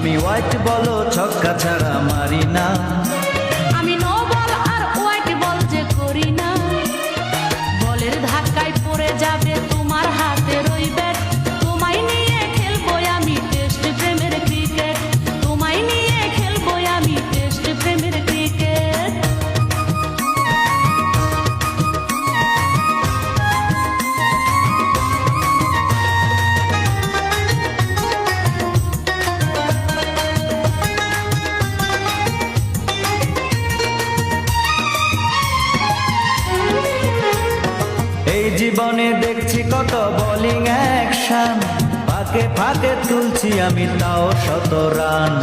আমি হোয়াইট বলো ছক্কা ছাড়া মারি না, আমি নো বল আর হোয়াইট বল যে করি না। বলের ধাক্কায় পড়ে যাবে তোমার হাতের ওই ব্যাট, তোমায় নিয়ে খেলবো আমি টেস্ট প্রেমের ক্রিকেট, তোমায় নিয়ে খেলবো আমি টেস্ট প্রেমের ক্রিকেট। এই জীবনে দেখছি কত বোলিং অ্যাকশন, ফাঁকে ফাঁকে তুলছি আমি তাও 100 রান।